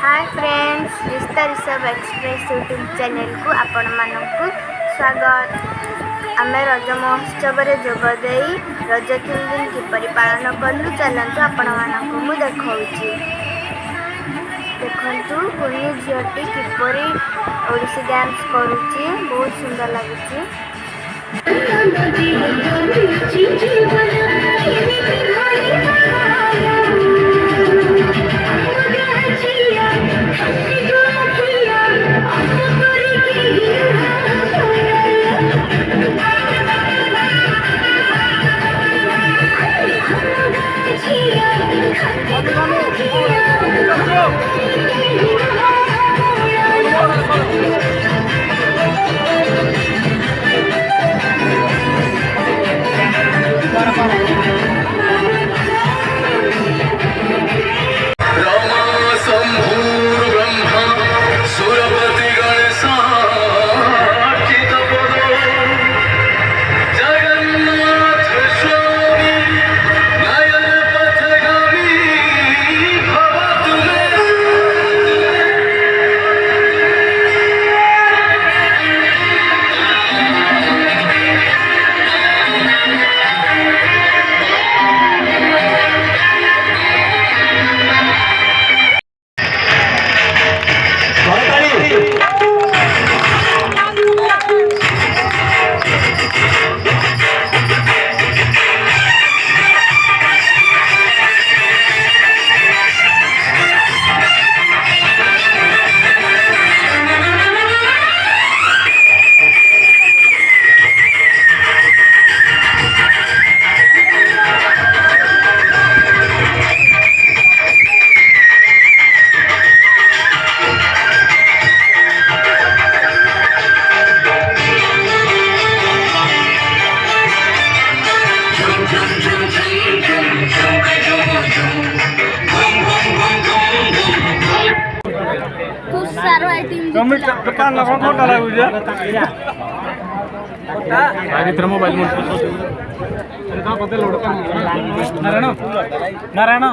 Hi friends, रिश्ता Rishabh express YouTube channel को आपण मानक स्वागत। आम रज महोत्सव जोगदे रज 3 दिन किपरि पालन कलु चलतु आपण मानक मु देखौछि। देखंतु कुनी झीटी किपरि ओडिसी डांस करूछि, बहुत सुंदर लागुछि। मोबाइल नारायण नारायण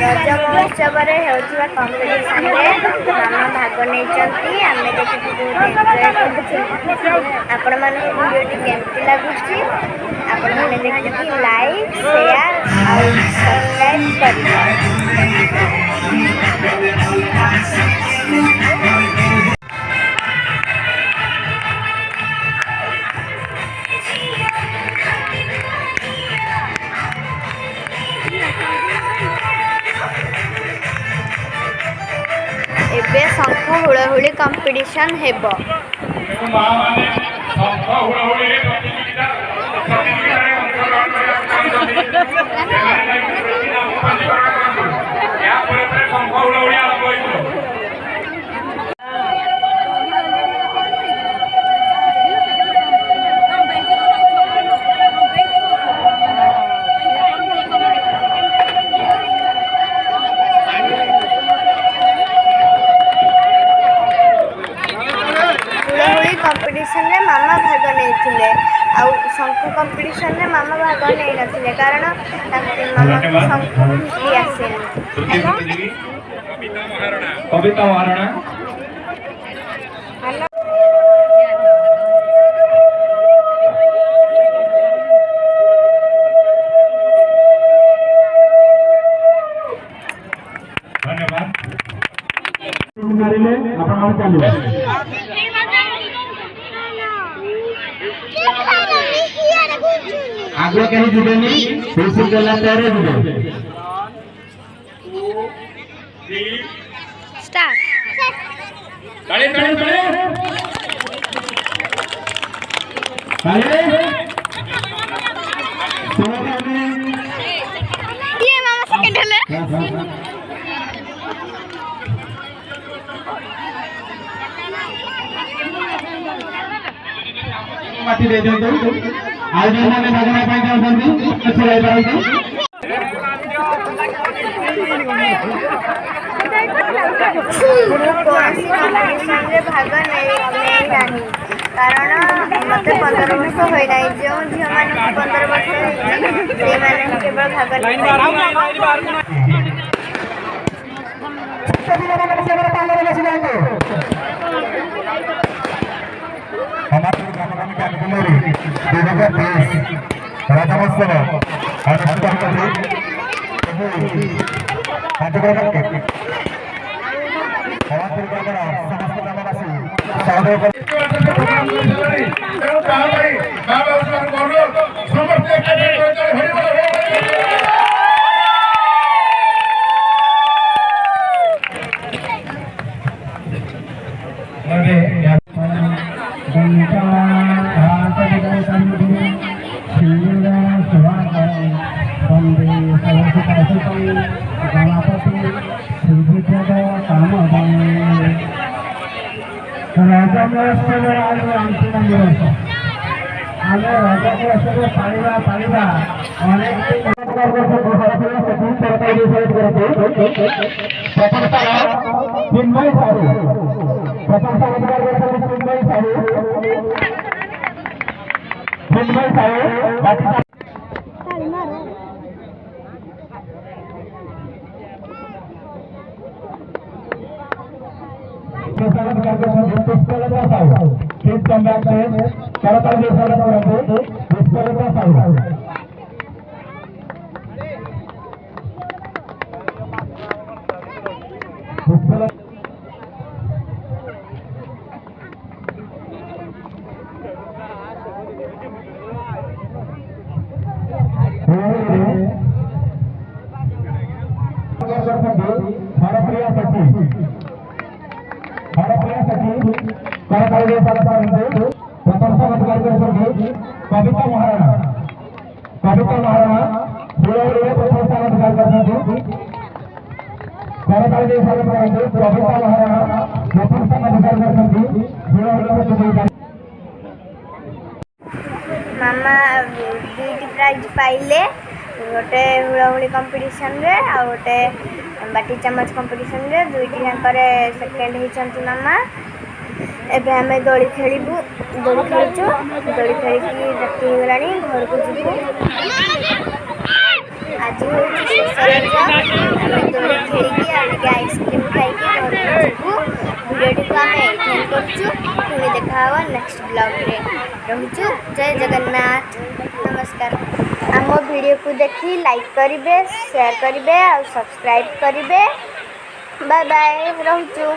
रज महोत्सव कंपिटिशन मामा भाग नहीं आम देखिए बहुत एंजॉय आपण मान वीडियो केमती लगुच आपण मैंने देखिए लाइक शेयर और सब्सक्राइब कर। एबे शंख हुड़हुड़ी कंपटीशन हेबो। कंपटीशन रे मामा भाग नहीं शंख कंपटीशन रे मामा भाग नहीं नथिले कारण मामा को शंख भी आसेनी। कविता महाराणा धन्यवाद। आगे कहीं जुड़ेनी फिर गला तेरे जुड़े स्टार्ट ताली ताली ताली ये मामा सेकंड है। ମାଟି ଦେଇ ଦିଅନ୍ତୁ। ଆଉ ଯେଉଁମାନେ ମାଗଣା ପାଇଁ ଚାହୁଁଛନ୍ତି ଛିଡ଼ାଇ ପାରନ୍ତି। ମୁଁ କୌଣସି କମ୍ପିଟିସନରେ ଭାଗ ନେଇନାହିଁ କାରଣ ମୋତେ 15 ବର୍ଷ ହୋଇନାହିଁ। ଯେଉଁ ଝିଅମାନଙ୍କୁ 15 ବର୍ଷ ହେଇଛି ସେଇମାନେ କେବଳ ଭାଗ कविता महाराणा प्रथम स्थान अधिकार करते सरकारी कविता महाराणा प्रथम स्थान अधिकार करते मामा 2टी प्राइज पाइले गोटे हुड़ाहुड़ी कंपटीशन रे आ गोटे बाटी चामच कंपटीशन रे 2टी जाकर सेकेंड होती मामा। एबे आम दोली खेलु दोली खेलुचु दोली खेलिकी राति होगा घर को जीवु। आज हूँ शेष रज आम दोली खेलिकी आइसक्रीम खाई घर को जीवु। वीडियो को आम ये करुचु पुणी देखा नेक्स्ट ब्लॉग रे रोचु। जय जगन्नाथ नमस्कार। आम वीडियो को देखी लाइक करेंगे शेयर करेंगे और सब्सक्राइब करेंगे। बाय बाय रोचु।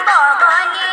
पवनी